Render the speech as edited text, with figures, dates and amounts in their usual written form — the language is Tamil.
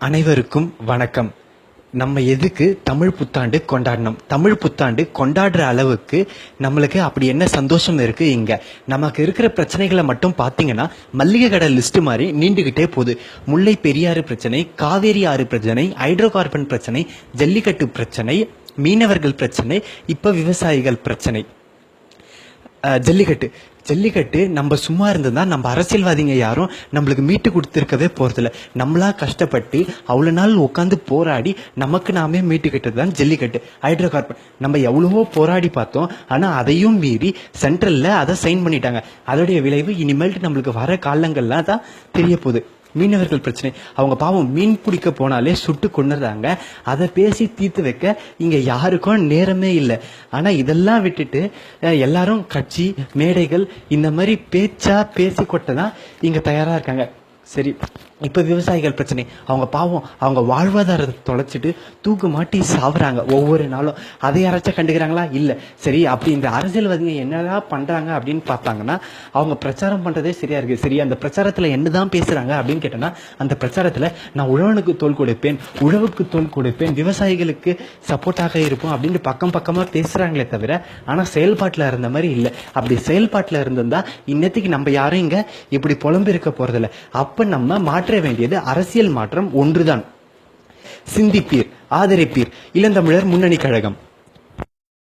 அனைவருக்கும் வணக்கம். நம்ம எதுக்கு தமிழ் புத்தாண்டு கொண்டாடணும்? தமிழ் புத்தாண்டு கொண்டாடுற அளவுக்கு நம்மளுக்கு அப்படி என்ன சந்தோஷம் இருக்கு? இங்க நமக்கு இருக்கிற பிரச்சனைகளை மட்டும் பார்த்தீங்கன்னா மல்லிகை கடை லிஸ்ட் மாதிரி நீண்டுகிட்டே போகுது. முல்லை பெரியாறு பிரச்சனை, காவேரி ஆறு பிரச்சனை, ஹைட்ரோ கார்பன் பிரச்சனை, ஜல்லிக்கட்டு பிரச்சனை, மீனவர்கள் பிரச்சனை, இப்ப விவசாயிகள் பிரச்சனை, ஜல்லிக்கட்டு நம்ம சும்மா இருந்ததுன்னா நம்ம அரசியல்வாதிங்க யாரும் நம்மளுக்கு மீட்டு கொடுத்துருக்கவே போகிறதில்ல. நம்மளா கஷ்டப்பட்டு அவ்வளோ நாள் உட்காந்து போராடி நமக்கு நாமே மீட்டுக்கிட்டது தான் ஜல்லிக்கட்டு. ஹைட்ரோ கார்பன் நம்ம எவ்வளவோ போராடி பார்த்தோம், ஆனால் அதையும் மீறி சென்ட்ரலில் அதை சைன் பண்ணிட்டாங்க. அதோடைய விளைவு இனிமேல்ட்டு நம்மளுக்கு வர காலங்கள்லாம் தான் தெரிய போகுது. மீனவர்கள் பிரச்சனை, அவங்க பாவம் மீன் பிடிக்க போனாலே சுட்டு கொண்டுறாங்க. அதை பேசி தீர்த்து வைக்க இங்க யாருக்கும் நேரமே இல்லை. ஆனா இதெல்லாம் விட்டுட்டு எல்லாரும் கட்சி மேடைகள் இந்த மாதிரி பேச்சா பேசி கொட்டதான் இங்க தயாரா இருக்காங்க. சரி, இப்போ விவசாயிகள் பிரச்சனை, அவங்க பாவம் அவங்க வாழ்வாதாரத்தை தொலைச்சிட்டு தூக்கு மாட்டி சாவுறாங்க ஒவ்வொரு நாளும். அதை யாராச்சும் கண்டுக்கிறாங்களா? இல்லை. சரி, அப்படி இந்த அரசியல்வாதிங்க என்னதான் பண்ணுறாங்க அப்படின்னு பார்த்தாங்கன்னா அவங்க பிரச்சாரம் பண்ணுறதே சரியா இருக்குது. சரி, அந்த பிரச்சாரத்தில் என்னதான் பேசுகிறாங்க அப்படின்னு கேட்டோன்னா, அந்த பிரச்சாரத்தில் நான் உழவனுக்கு தோல் கொடுப்பேன், உழவுக்கு தோல் கொடுப்பேன், விவசாயிகளுக்கு சப்போர்ட்டாக இருப்போம் அப்படின்னு பக்கமாக பேசுகிறாங்களே தவிர ஆனால் செயல்பாட்டில் இருந்த மாதிரி இல்லை. அப்படி செயல்பாட்டில் இருந்திருந்தா இன்னத்துக்கு நம்ம யாரும் இங்கே இப்படி புலம்பு இருக்க போகிறதில்ல. அப்போ நம்ம மாற்ற வேண்டியது அரசியல் மாற்றம் ஒன்றுதான். சிந்திப்பீர், ஆதரிப்பீர். இளந்தமிழர் முன்னணி கழகம்.